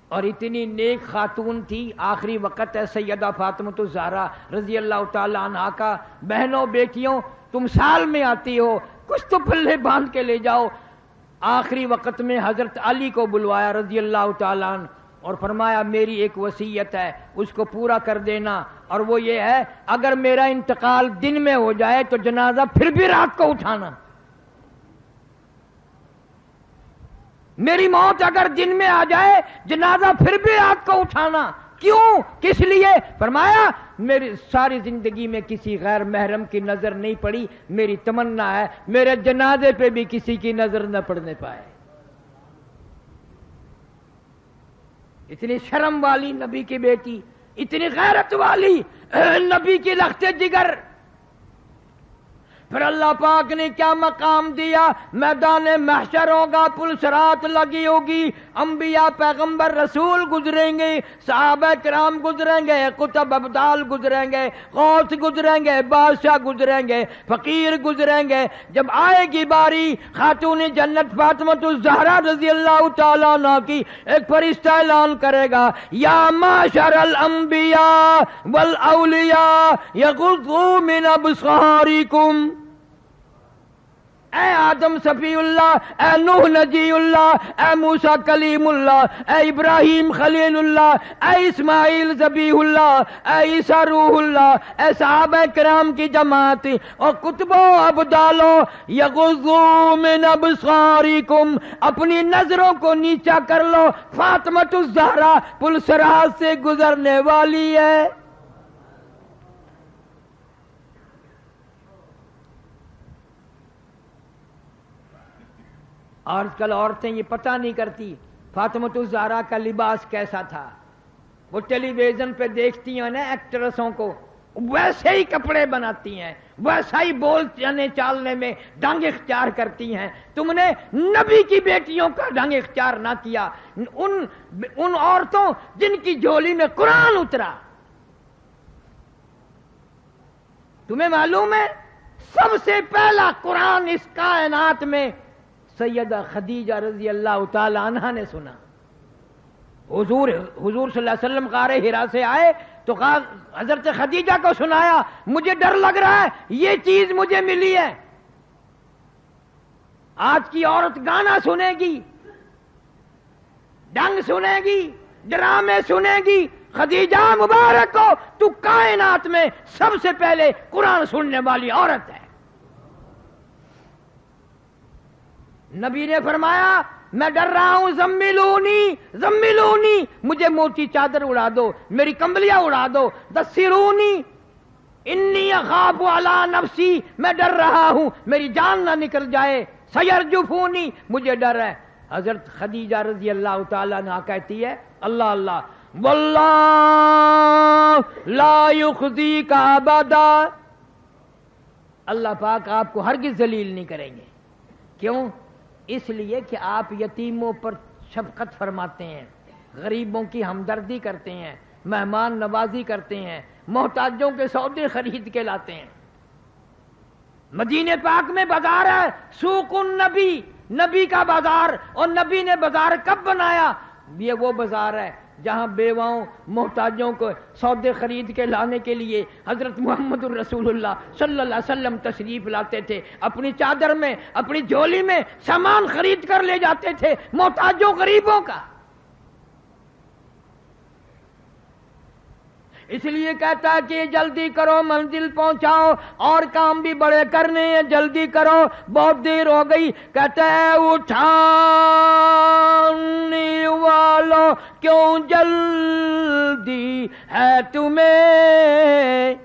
اور اتنی نیک خاتون تھی. آخری وقت ہے سیدہ فاطمہ الزہرا رضی اللہ تعالی عنہا کا. بہنوں بیٹیوں تم سال میں آتی ہو, کچھ تو پلے باندھ کے لے جاؤ. آخری وقت میں حضرت علی کو بلوایا رضی اللہ تعالی عنہ اور فرمایا میری ایک وصیت ہے, اس کو پورا کر دینا, اور وہ یہ ہے اگر میرا انتقال دن میں ہو جائے تو جنازہ پھر بھی رات کو اٹھانا. میری موت اگر دن میں آ جائے جنازہ پھر بھی رات کو اٹھانا. کیوں؟ کس لیے؟ فرمایا میری ساری زندگی میں کسی غیر محرم کی نظر نہیں پڑی, میری تمنا ہے میرے جنازے پہ بھی کسی کی نظر نہ پڑنے پائے. اتنی شرم والی نبی کی بیٹی, اتنی غیرت والی نبی کی لخت جگر. پھر اللہ پاک نے کیا مقام دیا؟ میدان محشر ہوگا, پل صراط لگی ہوگی, انبیاء پیغمبر رسول گزریں گے, صحابہ کرام گزریں گے, قطب ابدال گزریں گے, غوث گزریں گے, بادشاہ گزریں گے, فقیر گزریں گے. جب آئے گی باری خاتون جنت فاطمہ الزہرا رضی اللہ تعالیٰ عنہ کی, ایک فرشتہ اعلان کرے گا یا معشر الانبیاء والاولیاء یغضوا من ابصارکم. اے آدم صفی اللہ, اے نوح نجی اللہ, اے موسیٰ کلیم اللہ, اے ابراہیم خلیل اللہ, اے اسماعیل ذبیح اللہ, اے عیسیٰ روح اللہ, اے صحابہ کرام کی جماعت اور کتبوں ابدالوں, یغضوا من ابصارکم, اپنی نظروں کو نیچا کر لو, فاطمہ الزہرا پل صراط سے گزرنے والی ہے. آج کل عورتیں یہ پتہ نہیں کرتی فاطمہ الزہرا کا لباس کیسا تھا. وہ ٹیلی ویژن پہ دیکھتی ہیں نا ایکٹریسوں کو, ویسے ہی کپڑے بناتی ہیں, ویسا ہی بولنے چالنے میں ڈنگ اختیار کرتی ہیں. تم نے نبی کی بیٹیوں کا ڈنگ اختیار نہ کیا, ان عورتوں جن کی جھولی میں قرآن اترا. تمہیں معلوم ہے سب سے پہلا قرآن اس کائنات میں سیدہ خدیجہ رضی اللہ تعالی عنہا نے سنا. حضور صلی اللہ علیہ وسلم غار حرا سے آئے تو حضرت خدیجہ کو سنایا, مجھے ڈر لگ رہا ہے, یہ چیز مجھے ملی ہے. آج کی عورت گانا سنے گی, ڈنگ سنے گی, ڈرامے سنے گی. خدیجہ مبارک ہو, تو کائنات میں سب سے پہلے قرآن سننے والی عورت ہے. نبی نے فرمایا میں ڈر رہا ہوں, زملونی زملونی, مجھے موٹی چادر اڑا دو, میری کمبلیاں اڑا دو. دسرونی انی اخاف علی نفسی, میں ڈر رہا ہوں میری جان نہ نکل جائے. سیرجفونی, مجھے ڈر ہے. حضرت خدیجہ رضی اللہ تعالیٰ عنہا کہتی ہے اللہ اللہ واللہ لا یخزیک ابدا, اللہ پاک آپ کو ہرگز ذلیل نہیں کریں گے. کیوں؟ اس لیے کہ آپ یتیموں پر شفقت فرماتے ہیں, غریبوں کی ہمدردی کرتے ہیں, مہمان نوازی کرتے ہیں, محتاجوں کے سودے خرید کے لاتے ہیں. مدینے پاک میں بازار ہے سوق النبی, نبی کا بازار, اور نبی نے بازار کب بنایا؟ یہ وہ بازار ہے جہاں بیواؤں محتاجوں کو سودے خرید کے لانے کے لیے حضرت محمد الرسول اللہ صلی اللہ علیہ وسلم تشریف لاتے تھے. اپنی چادر میں, اپنی جھولی میں سامان خرید کر لے جاتے تھے محتاجوں غریبوں کا. اس لیے کہتا ہے کہ جلدی کرو منزل پہنچاؤ, اور کام بھی بڑے کرنے ہیں, جلدی کرو بہت دیر ہو گئی. کہتا ہے اٹھانے والوں کیوں جلدی ہے تمہیں,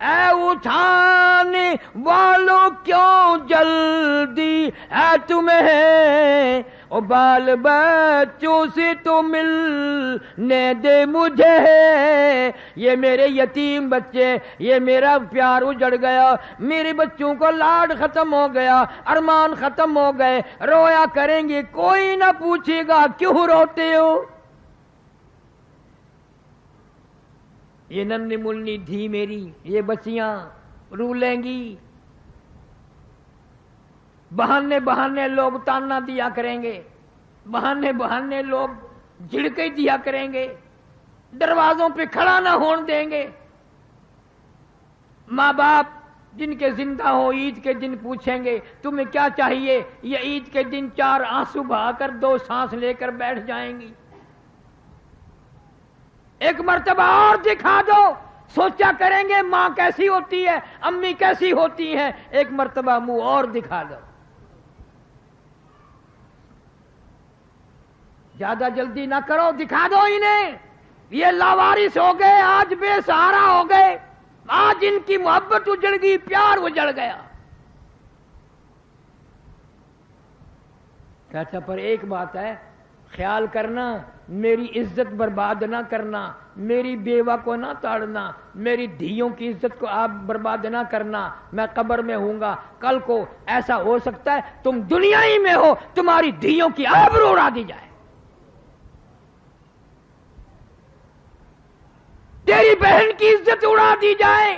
اے اٹھانے والوں کیوں جلدی ہے تمہیں, او بال بچوں سے تو ملنے دے مجھے, یہ میرے یتیم بچے, یہ میرا پیار اجڑ گیا, میرے بچوں کو لاڈ ختم ہو گیا, ارمان ختم ہو گئے, رویا کریں گے, کوئی نہ پوچھے گا کیوں روتے ہو. یہ ننھی منی دھی میری, یہ بچیاں رو لیں گی, بہانے بہانے لوگ تانا دیا کریں گے, بہانے بہانے لوگ جھڑکے دیا کریں گے، دروازوں پہ کھڑا نہ ہون دیں گے۔ ماں باپ جن کے زندہ ہو عید کے دن پوچھیں گے تمہیں کیا چاہیے، یہ عید کے دن 4 آنسو بہا کر 2 سانس لے کر بیٹھ جائیں گی۔ ایک مرتبہ اور دکھا دو، سوچا کریں گے ماں کیسی ہوتی ہے، امی کیسی ہوتی ہیں، ایک مرتبہ منہ اور دکھا دو۔ زیادہ جلدی نہ کرو، دکھا دو انہیں، یہ لاوارث ہو گئے، آج بے سہارا ہو گئے، آج ان کی محبت اجڑ گئی، پیار اجڑ گیا۔ کہتا پر ایک بات ہے، خیال کرنا میری عزت برباد نہ کرنا، میری بیوہ کو نہ تاڑنا، میری دھیوں کی عزت کو آپ برباد نہ کرنا، میں قبر میں ہوں گا، کل کو ایسا ہو سکتا ہے تم دنیا ہی میں ہو، تمہاری دھیوں کی آبرو اڑا دی جائے، تیری بہن کی عزت اڑا دی جائے۔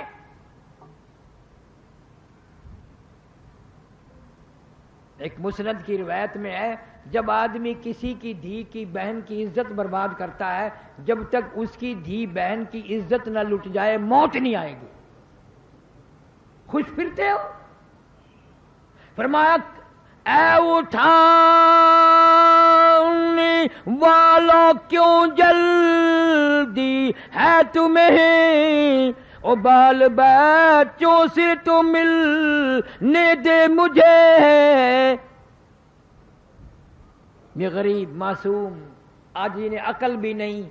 ایک مسند کی روایت میں ہے، جب آدمی کسی کی دھی کی بہن کی عزت برباد کرتا ہے، جب تک اس کی دھی بہن کی عزت نہ لٹ جائے موت نہیں آئے گی۔ خوش پھرتے ہو؟ فرمایا اے اٹھانے والوں کیوں جلدی ہے تمہیں، او بال بچوں سے تو ملنے دے مجھے۔ یہ غریب معصوم آج انہیں عقل بھی نہیں،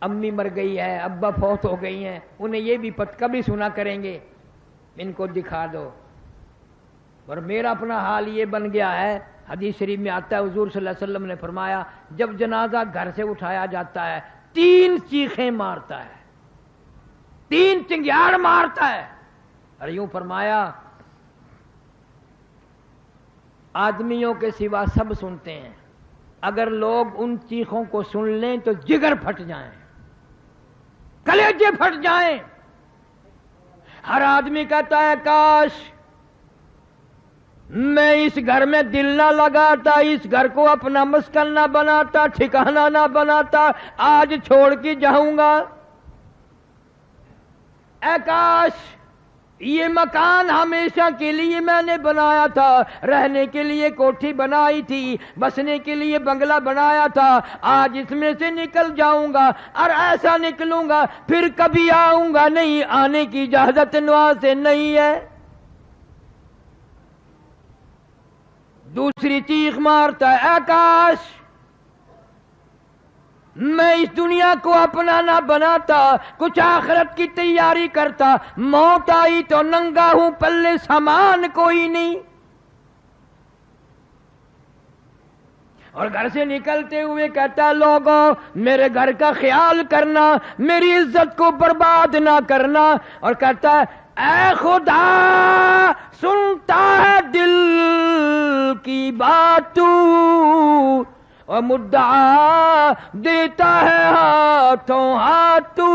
امی مر گئی ہے، ابا فوت ہو گئی ہیں، انہیں یہ بھی کبھی سنا کریں گے، ان کو دکھا دو۔ اور میرا اپنا حال یہ بن گیا ہے، حدیث شریف میں آتا ہے حضور صلی اللہ علیہ وسلم نے فرمایا جب جنازہ گھر سے اٹھایا جاتا ہے 3 چیخیں مارتا ہے، 3 چنگیاڑ مارتا ہے، اور یوں فرمایا آدمیوں کے سوا سب سنتے ہیں، اگر لوگ ان چیخوں کو سن لیں تو جگر پھٹ جائیں، کلیجے پھٹ جائیں۔ ہر آدمی کہتا ہے کاش میں اس گھر میں دل نہ لگاتا، اس گھر کو اپنا مسکن نہ بناتا، ٹھکانہ نہ بناتا، آج چھوڑ کے جاؤں گا۔ اے کاش یہ مکان ہمیشہ کے لیے میں نے بنایا تھا، رہنے کے لیے کوٹھی بنائی تھی، بسنے کے لیے بنگلہ بنایا تھا، آج اس میں سے نکل جاؤں گا، اور ایسا نکلوں گا پھر کبھی آؤں گا نہیں، آنے کی اجازت نوا سے نہیں ہے۔ دوسری چیخ مارتا ہے اے کاش میں اس دنیا کو اپنا نہ بناتا، کچھ آخرت کی تیاری کرتا، موت آئی تو ننگا ہوں، پلے سامان کوئی نہیں۔ اور گھر سے نکلتے ہوئے کہتا لوگوں میرے گھر کا خیال کرنا، میری عزت کو برباد نہ کرنا، اور کہتا ہے اے خدا سنتا ہے دل کی بات تو، اور مدعا دیتا ہے ہاتھوں ہاتھ تو،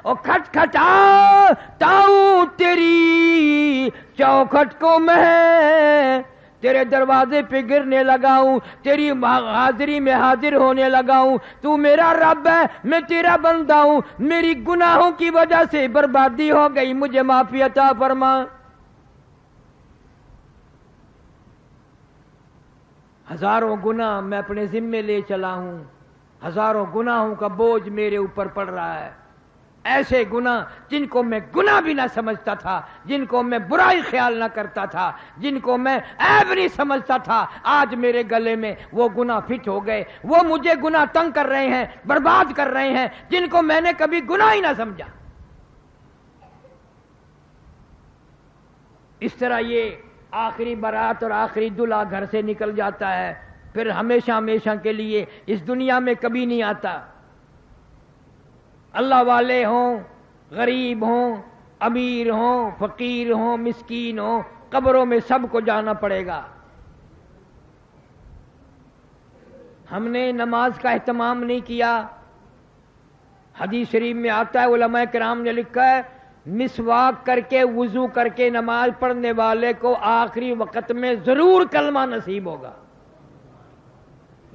اور کھٹکھٹاتا ہوں تیری چوکھٹ کو میں، تیرے دروازے پہ گرنے لگا ہوں، تیری حاضری میں حاضر ہونے لگا ہوں، تو میرا رب ہے، میں تیرا بندہ ہوں، میری گناہوں کی وجہ سے بربادی ہو گئی، مجھے معافی عطا فرما۔ ہزاروں گناہ میں اپنے ذمے لے چلا ہوں، ہزاروں گناہوں کا بوجھ میرے اوپر پڑ رہا ہے، ایسے گناہ جن کو میں گناہ بھی نہ سمجھتا تھا، جن کو میں برائی خیال نہ کرتا تھا، جن کو میں عیب نہیں سمجھتا تھا، آج میرے گلے میں وہ گناہ فٹ ہو گئے، وہ مجھے گناہ تنگ کر رہے ہیں، برباد کر رہے ہیں، جن کو میں نے کبھی گناہ ہی نہ سمجھا۔ اس طرح یہ آخری بارات اور آخری دلہا گھر سے نکل جاتا ہے، پھر ہمیشہ ہمیشہ کے لیے اس دنیا میں کبھی نہیں آتا۔ اللہ والے ہوں، غریب ہوں، امیر ہوں، فقیر ہوں، مسکین ہوں، قبروں میں سب کو جانا پڑے گا۔ ہم نے نماز کا اہتمام نہیں کیا، حدیث شریف میں آتا ہے، علماء کرام نے لکھا ہے مسواک کر کے وضو کر کے نماز پڑھنے والے کو آخری وقت میں ضرور کلمہ نصیب ہوگا،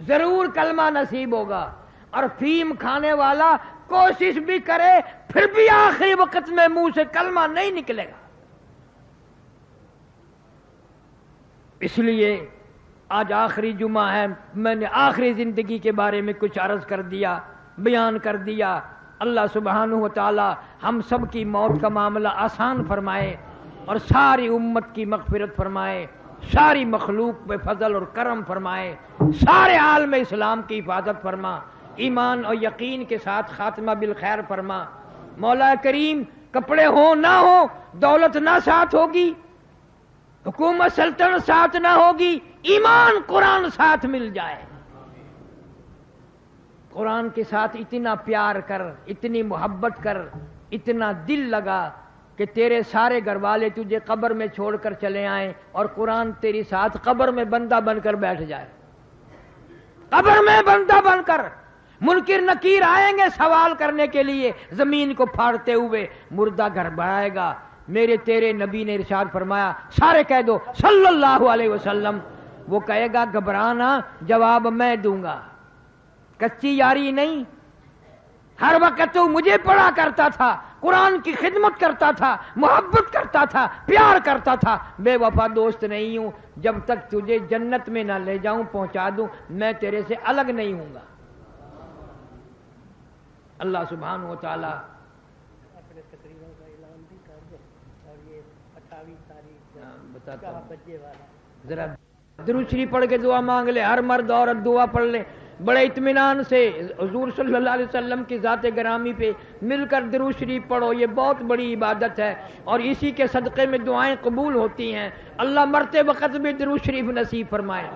ضرور کلمہ نصیب ہوگا. اور فیم کھانے والا کوشش بھی کرے پھر بھی آخری وقت میں منہ سے کلمہ نہیں نکلے گا. اس لیے آج آخری جمعہ ہے، میں نے آخری زندگی کے بارے میں کچھ عرض کر دیا، بیان کر دیا. اللہ سبحانہ و تعالی ہم سب کی موت کا معاملہ آسان فرمائے اور ساری امت کی مغفرت فرمائے، ساری مخلوق پہ فضل اور کرم فرمائے، سارے عالم اسلام کی حفاظت فرما، ایمان اور یقین کے ساتھ خاتمہ بالخیر فرما. مولا کریم کپڑے ہوں نہ ہوں، دولت نہ ساتھ ہوگی، حکومت سلطنت ساتھ نہ ہوگی، ایمان قرآن ساتھ مل جائے. قرآن کے ساتھ اتنا پیار کر، اتنی محبت کر، اتنا دل لگا کہ تیرے سارے گھر والے تجھے قبر میں چھوڑ کر چلے آئیں اور قرآن تیری ساتھ قبر میں بندہ بن کر بیٹھ جائے. قبر میں بندہ بن کر منکر نکیر آئیں گے سوال کرنے کے لیے، زمین کو پھاڑتے ہوئے مردہ گھر بڑھائے گا. میرے تیرے نبی نے ارشاد فرمایا، سارے کہہ دو صلی اللہ علیہ وسلم. وہ کہے گا گھبرانا، جواب میں دوں گا، کچی یاری نہیں. ہر وقت تو مجھے پڑھا کرتا تھا، قرآن کی خدمت کرتا تھا، محبت کرتا تھا، پیار کرتا تھا. بے وفا دوست نہیں ہوں، جب تک تجھے جنت میں نہ لے جاؤں پہنچا دوں میں تیرے سے الگ نہیں ہوں گا. اللہ سبحانہ و تعالی اپنے تقریباً کا اعلان بھی کر دو. اور یہ 28 تاریخ بتاتا ہوں، بجے والا ذرا درود شریف پڑھ کے دعا مانگ لے. ہر مرد عورت دعا پڑھ لے بڑے اطمینان سے. حضور صلی اللہ علیہ وسلم کی ذات گرامی پہ مل کر درود شریف پڑھو، یہ بہت بڑی عبادت ہے اور اسی کے صدقے میں دعائیں قبول ہوتی ہیں. اللہ مرتے وقت بھی درود شریف نصیب فرمائے.